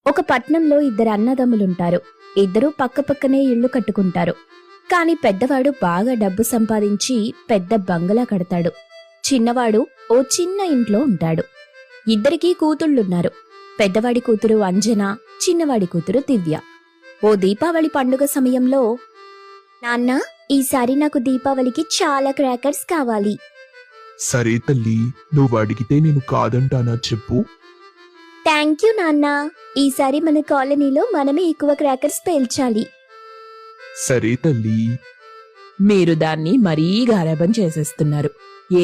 ఒక పట్నంలో ఇద్దరు అన్నదమ్ములుంటారు. ఇద్దరూ పక్కపక్కనే ఇళ్లు కట్టుకుంటారు. కాని పెద్దవాడు బాగా డబ్బు సంపాదించి పెద్ద బంగళా కడతాడు. చిన్నవాడు ఓ చిన్న ఇంట్లో ఉంటాడు. ఇద్దరికీ కూతుళ్లున్నారు. పెద్దవాడి కూతురు అంజన, చిన్నవాడి కూతురు దివ్య. ఓ దీపావళి పండుగ సమయంలో, నాన్నా, ఈసారి నాకు దీపావళికి చాలా క్రాకర్స్ కావాలి. సరే తల్లి, నువ్వు అడిగితే నేను కాదంటానా చెప్పు. థ్యాంక్ యూ నాన్నా. ఈసారి మన కాలనీలో మనమే ఎక్కువ క్రాకర్స్ పేల్చాలి. సరే తల్లి. మీరు దాన్ని మరీ గారాబం చేసేస్తున్నారు.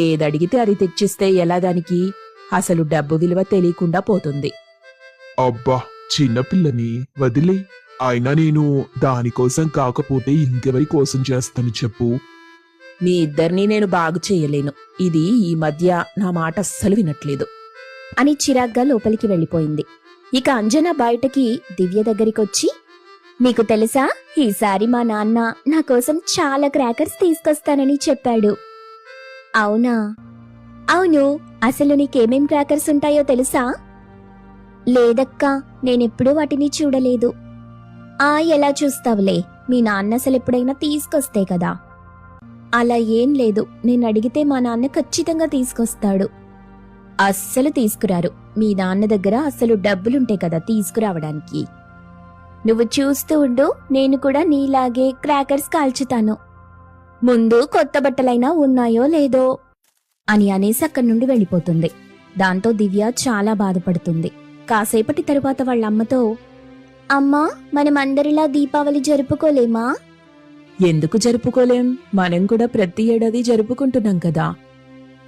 ఏదడిగితే అది తెచ్చిస్తే ఎలా దానికి? అసలు డబ్బు విలువ తెలియకుండా పోతుంది. అబ్బా, చిన్నపిల్లని వదిలే. అయినా నేను దానికోసం కాకపోతే ఇంకెవరి కోసం చేస్తాను చెప్పు. మీ ఇద్దరినీ నేను బాగు చేయలేను. ఇది ఈ మధ్య నా మాట అస్సలు వినట్లేదు అని చిరాగ్గా లోపలికి వెళ్ళిపోయింది. ఇక అంజన బయటకి దివ్య దగ్గరికొచ్చి, నీకు తెలుసా, ఈసారి మా నాన్న నా కోసం చాలా క్రాకర్స్ తీసుకొస్తానని చెప్పాడు. అవునా? అవును. అసలు నీకేమేం క్రాకర్స్ ఉంటాయో తెలుసా? లేదక్కా, నేనెప్పుడూ వాటిని చూడలేదు. ఎలా చూస్తావులే, మీ నాన్న అసలు ఎప్పుడైనా తీసుకొస్తే కదా. అలా ఏం లేదు, నేను అడిగితే మా నాన్న ఖచ్చితంగా తీసుకొస్తాడు. అస్సలు తీసుకురారు. మీ నాన్న దగ్గర అసలు డబ్బులుంటాయి కదా తీసుకురావడానికి. నువ్వు చూస్తూ ఉండు, నేను కూడా నీలాగే క్రాకర్స్ కాల్చుతాను. ముందు కొత్త బట్టలైనా ఉన్నాయో లేదో అని అనేసి అక్కడి నుండి వెళ్ళిపోతుంది. దాంతో దివ్య చాలా బాధపడుతుంది. కాసేపటి తరువాత వాళ్ళమ్మతో, అమ్మా, మనమందరిలా దీపావళి జరుపుకోలేమా? ఎందుకు జరుపుకోలేం? మనం కూడా ప్రతి ఏడాది జరుపుకుంటున్నాం కదా.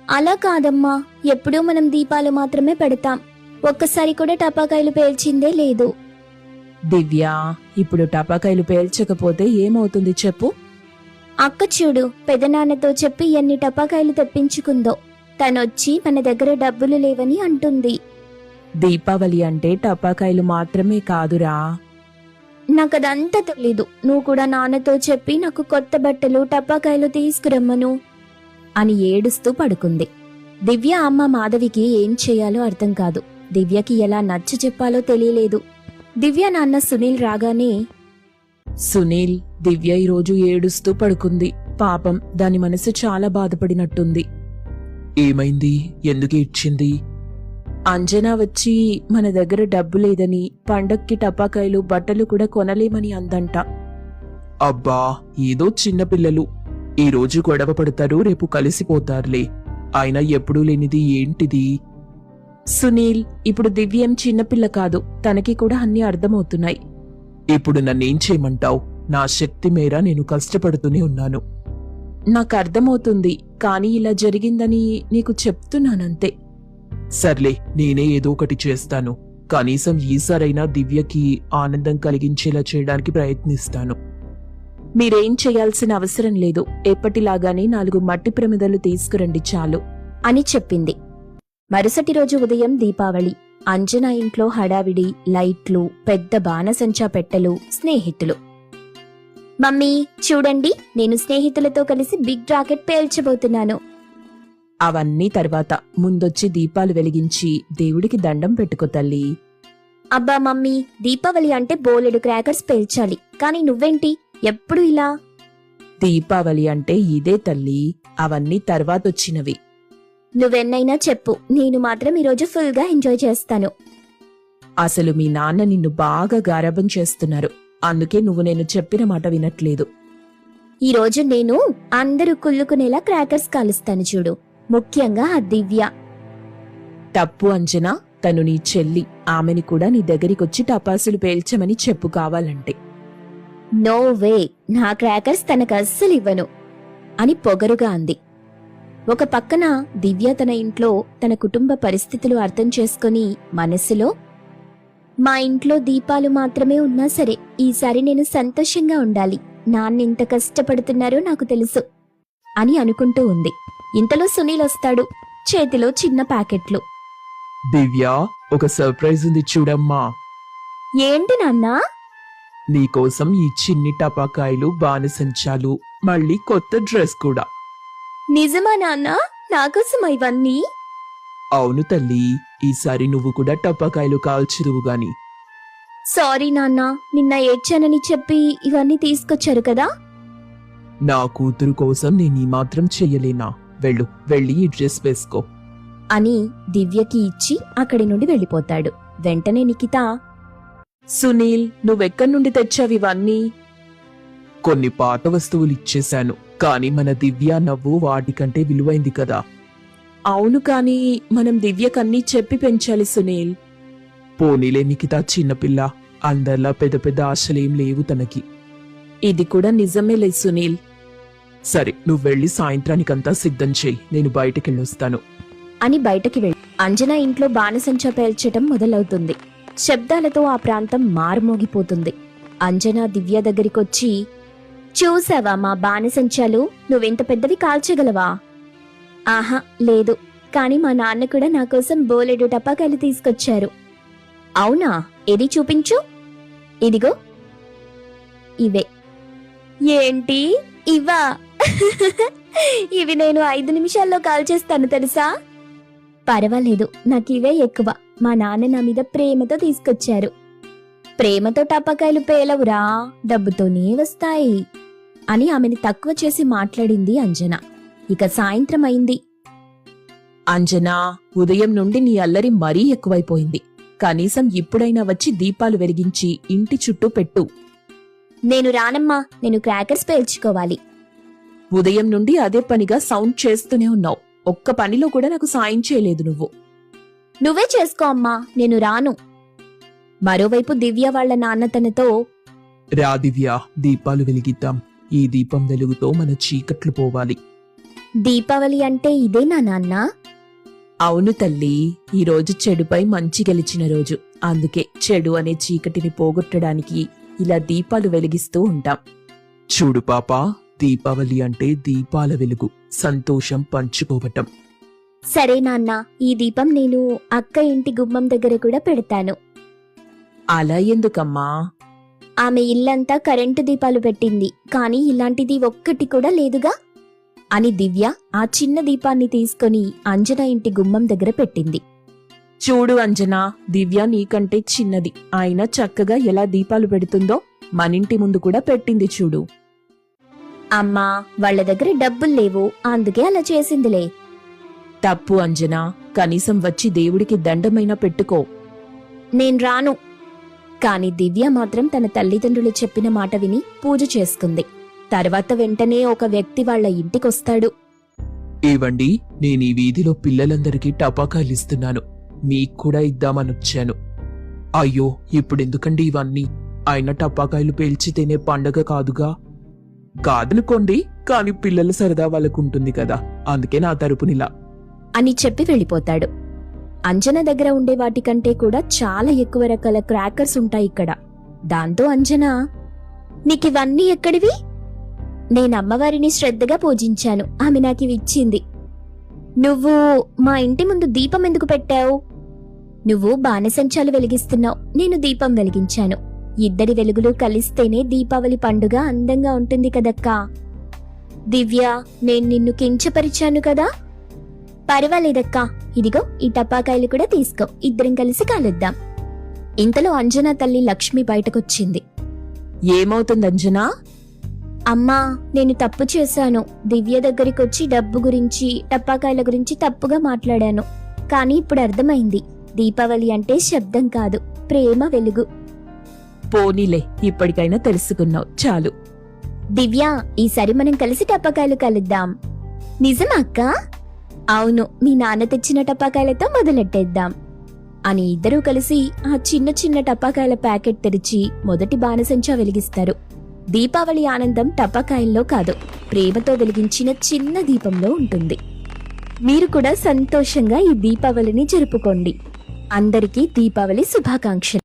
అలా కాదమ్మా, ఎప్పుడూ మనం దీపాలు మాత్రమే పెడతాం. ఒక్కసారి కూడా టపాకాయలు పేల్చిందే లేదు. దివ్య, ఇప్పుడు టపాకాయలు పేల్చకపోతే ఏమవుతుంది చెప్పు? అక్క చూడు, పెదనాన్నతో చెప్పి ఎన్ని టపాకాయలు తెప్పించుకుందో. తనొచ్చి మన దగ్గర డబ్బులు లేవని అంటుంది. దీపావళి అంటే టపాకాయలు మాత్రమే కాదురా. నాకదంతా తెలీదు. నువ్వు కూడా నాన్నతో చెప్పి నాకు కొత్త బట్టలు, టపాకాయలు తీసుకురమ్మను అని ఏడుస్తూ పడుకుంది. దివ్య అమ్మ మాధవికి ఏం చేయాలో అర్థం కాదు. దివ్యకి ఎలా నచ్చ చెప్పాలో తెలియలేదు. దివ్య నాన్న సునీల్ రాగానే, సునీల్, దివ్య ఈరోజు ఏడుస్తూ పడుకుంది. పాపం, దాని మనసు చాలా బాధపడినట్టుంది. ఏమైంది? ఎందుకు ఇచ్చింది? అంజనా వచ్చి మన దగ్గర డబ్బు లేదని, పండక్కి టపాకాయలు, బట్టలు కూడా కొనలేమని అందంట. అబ్బా, ఏదో చిన్నపిల్లలు. ఈ రోజు గొడవ పడతారు, రేపు కలిసిపోతారులే. అయినా ఎప్పుడూ లేనిది ఏంటిది? సునీల్, ఇప్పుడు దివ్యం చిన్నపిల్ల కాదు, తనకి కూడా అన్నీ అర్థమవుతున్నాయి. ఇప్పుడు నన్నేం చేయమంటావు? నా శక్తి మేర నేను కష్టపడుతూనే ఉన్నాను. నాకు అర్థమవుతుంది, కానీ ఇలా జరిగిందని నీకు చెప్తున్నానంతే. సర్లే, నేనే ఏదో ఒకటి చేస్తాను. కనీసం ఈసారైనా దివ్యకి ఆనందం కలిగించేలా చేయడానికి ప్రయత్నిస్తాను. మీరేం చేయాల్సిన అవసరం లేదు. ఎప్పటిలాగానే 4 మట్టి ప్రమిదలు తీసుకురండి చాలు అని చెప్పింది. మరుసటి రోజు ఉదయం దీపావళి. అంజనా ఇంట్లో హడావిడి, లైట్లు, పెద్ద బాణసంచా పెట్టెలు, స్నేహితులు. మమ్మీ చూడండి, నేను స్నేహితులతో కలిసి బిగ్ రాకెట్ పేల్చబోతున్నాను. అవన్నీ తర్వాత ముందొచ్చి దీపాలు వెలిగించి దేవుడికి దండం పెట్టుకో తల్లి. అబ్బా మమ్మీ, దీపావళి అంటే బోలెడు క్రాకర్స్ పేల్చాలి, కానీ నువ్వేంటి ఎప్పుడు ఇలా? దీపావళి అంటే ఇదే తల్లి, అవన్నీ తర్వాతొచ్చినవి. నువ్వెన్నైనా చెప్పు, నేను మాత్రం ఈరోజు ఫుల్ గా ఎంజాయ్ చేస్తాను. అసలు మీ నాన్న నిన్ను బాగా గారాబం చేస్తున్నారు. అందుకే నువ్వు నేను చెప్పిన మాట వినట్లేదు. ఈరోజు నేను అందరూ కుళ్ళుకునేలా క్రాకర్స్ కాలుస్తాను చూడు, ముఖ్యంగా ఆ దివ్య. తప్పు అంజనా, తను నీ చెల్లి. ఆమెని కూడా నీ దగ్గరికొచ్చి టపాసులు పేల్చమని చెప్పు కావాలంటే. నో వే, నా క్రాకర్స్ తనకు అస్సలు ఇవ్వను అని పొగరుగా అంది. ఒక పక్కన దివ్య తన ఇంట్లో తన కుటుంబ పరిస్థితులు అర్థం చేసుకుని మనస్సులో, మా ఇంట్లో దీపాలు మాత్రమే ఉన్నా సరే ఈసారి నేను సంతోషంగా ఉండాలి. నాన్నింత కష్టపడుతున్నారో నాకు తెలుసు అని అనుకుంటూ ఉంది. ఇంతలో సునీల్ వస్తాడు, చేతిలో చిన్న ప్యాకెట్లు. దివ్య, ఒక సర్ప్రైజ్ ఉంది చూడమ్మా. ఏంటి నాన్నా? నీకోసం ఈ చిన్ని టపాకాయలు, బాణసంచాలు, మళ్ళీ కొత్త డ్రెస్ కూడా. నిజమా నాన్నా? నాకోసం ఇవన్నీ? అవును తల్లి, ఈసారి నువ్వు కూడా టపాకాయలు కాల్చుదువు గాని. సారీ నాన్న, నిన్న ఏడ్చానని చెప్పి ఇవన్నీ తీసుకొచ్చారు కదా. నా కూతురు కోసం నేను ఈ మాత్రం చెయ్యలేనా? వెళ్ళి ఈ డ్రెస్ వేసుకో అని దివ్యకి ఇచ్చి అక్కడి నుండి వెళ్ళిపోతాడు. వెంటనే నిఖిత, సునీల్, నువ్వెక్కడి నుండి తెచ్చావు ఇవన్నీ? కొన్ని పాత వస్తువులు ఇచ్చేశాను, కానీ మన దివ్య నవ్వు వాటికంటే విలువైంది కదా. అవును, కానీ మనం దివ్యకన్నీ చెప్పి పెంచాలి సునీల్. పోనీలే నిఖిత, చిన్నపిల్ల, అందరిలా పెద్ద పెద్ద ఆశలేం లేవు తనకి. ఇది కూడా నిజమేలే సునీల్. సరే, నువ్వు వెళ్ళి సాయంత్రానికంతా సిద్ధం చెయ్యి, నేను బయటకెళ్ళొస్తాను. అని బయటకి వెళ్ళి అంజన ఇంట్లో బాణసంచా పేల్చటం మొదలవుతుంది. శబ్దాలతో ఆ ప్రాంతం మారుమోగిపోతుంది. అంజన దివ్య దగ్గరికొచ్చి, చూసావా మా బాణసంచాలు? నువ్వెంత పెద్దవి కాల్చగలవా? ఆహా లేదు, కాని మా నాన్న కూడా నా కోసం బోలెడు టపాకాయలు తీసుకొచ్చారు. అవునా? ఏది చూపించు. ఇదిగో ఇవే. ఏంటి ఇవా? ఇవి నేను 5 నిమిషాల్లో కాల్చేస్తాను తెలుసా. పర్వాలేదు, నాకివే ఎక్కువ. మా నాన్న నా మీద ప్రేమతో తీసుకొచ్చారు. ప్రేమతో టపాకాయలు పేలవురా, డబ్బుతోనే వస్తాయి అని ఆమెని తక్కువ చేసి మాట్లాడింది అంజన. ఇక సాయంత్రం అయింది. అంజనా, ఉదయం నుండి నీ అల్లరి మరీ ఎక్కువైపోయింది. కనీసం ఇప్పుడైనా వచ్చి దీపాలు వెలిగించి ఇంటి చుట్టూ పెట్టు. నేను రానమ్మా, నేను క్రాకర్స్ పేల్చుకోవాలి. ఉదయం నుండి అదే పనిగా సౌండ్ చేస్తూనే ఉన్నావు. ఒక్క పనిలో కూడా నాకు సాయం చేయలేదు నువ్వు. నువ్వే చేసుకో అమ్మా, నేను రాను. మరోవైపు దివ్య వాళ్ల నాన్న తనతో, రా దివ్య, దీపాలు వెలిగిద్దాం. ఈ దీపం వెలుగుతో మన చీకట్లు పోవాలి. దీపావళి అంటే ఇదేనా నాన్న? అవును తల్లి, ఈ రోజు చెడుపై మంచి గెలిచిన రోజు. అందుకే చెడు అనే చీకటిని పోగొట్టడానికి ఇలా దీపాలు వెలిగిస్తూ ఉంటాం. చూడు పాపా, దీపావళి అంటే దీపాల వెలుగు, సంతోషం పంచుకోవటం. సరే నాన్న, ఈ దీపం నేను అక్క ఇంటి గుమ్మం దగ్గర కూడా పెడతాను. అలా ఎందుకమ్మా? ఆమె ఇల్లంతా కరెంటు దీపాలు పెట్టింది, కానీ ఇలాంటిది ఒక్కటి కూడా లేదుగా అని దివ్య ఆ చిన్న దీపాన్ని తీసుకుని అంజన ఇంటి గుమ్మం దగ్గర పెట్టింది. చూడు అంజనా, దివ్య నీకంటే చిన్నది, ఆయన చక్కగా ఎలా దీపాలు పెడుతుందో మనింటి ముందు కూడా పెట్టింది చూడు. అమ్మా, వాళ్ళ దగ్గర డబ్బులు లేవు, అందుకే అలా చేసిందిలే. తప్పు అంజనా, కనీసం వచ్చి దేవుడికి దండమైనా పెట్టుకో. నేను రాను. కాని దివ్య మాత్రం తన తల్లిదండ్రులు చెప్పిన మాట విని పూజ చేసుకుంది. తర్వాత వెంటనే ఒక వ్యక్తి వాళ్ల ఇంటికొస్తాడు. ఏవండి, నేను ఈ వీధిలో పిల్లలందరికీ టపాకాయలు ఇస్తున్నాను, మీకు కూడా ఇద్దామనొచ్చాను. అయ్యో, ఇప్పుడెందుకండి ఇవన్నీ? ఆయన టపాకాయలు పేల్చితేనే పండగ కాదుగా. కాదనుకోండి, కాని పిల్లల సరదా వాళ్ళకుంటుంది కదా, అందుకే నా తరపునిలా అని చెప్పి వెళ్ళిపోతాడు. అంజన దగ్గర ఉండే వాటికంటే కూడా చాలా ఎక్కువ రకాల క్రాకర్స్ ఉంటాయి ఇక్కడ. దాంతో అంజన, నీకివన్నీ ఎక్కడివి? నేను అమ్మవారిని శ్రద్ధగా పూజించాను, ఆమె నాకివి ఇచ్చింది. నువ్వు మా ఇంటి ముందు దీపం ఎందుకు పెట్టావు? నువ్వు బాణసంచాలు వెలిగిస్తున్నావు, నేను దీపం వెలిగించాను. ఇద్దరి వెలుగులు కలిస్తేనే దీపావళి పండుగ అందంగా ఉంటుంది కదక్కా. దివ్య, నేను నిన్ను కించపరిచాను కదా. పర్వాలేదక్కా, ఇదిగో ఈ టపాకాయలు కూడా తీసుకో, ఇద్దరం కలిసి కాలుద్దాం. ఇంతలో అంజనా తల్లి లక్ష్మి బయటకొచ్చింది. ఏమవుతుంది అంజనా? అమ్మా, నేను తప్పు చేశాను. దివ్య దగ్గరికొచ్చి డబ్బు గురించి, టపాకాయల గురించి తప్పుగా మాట్లాడాను. కానీ ఇప్పుడు అర్థమైంది, దీపావళి అంటే శబ్దం కాదు, ప్రేమ వెలుగు. పోనీలే, ఇప్పటికైనా తెలుసుకున్నావు, చాలు. దివ్య, ఈసారి మనం కలిసి టపాకాయలు కలుద్దాం. నిజమా అక్క? అవును, మీ నాన్న తెచ్చిన టపాకాయలతో మొదలెట్టేద్దాం అని ఇద్దరూ కలిసి ఆ చిన్న చిన్న టపాకాయల ప్యాకెట్ తెరిచి మొదటి బాణసంచా వెలిగిస్తారు. దీపావళి ఆనందం టపాకాయల్లో కాదు, ప్రేమతో వెలిగించిన చిన్న దీపంలో ఉంటుంది. మీరు కూడా సంతోషంగా ఈ దీపావళిని జరుపుకోండి. అందరికీ దీపావళి శుభాకాంక్షలు.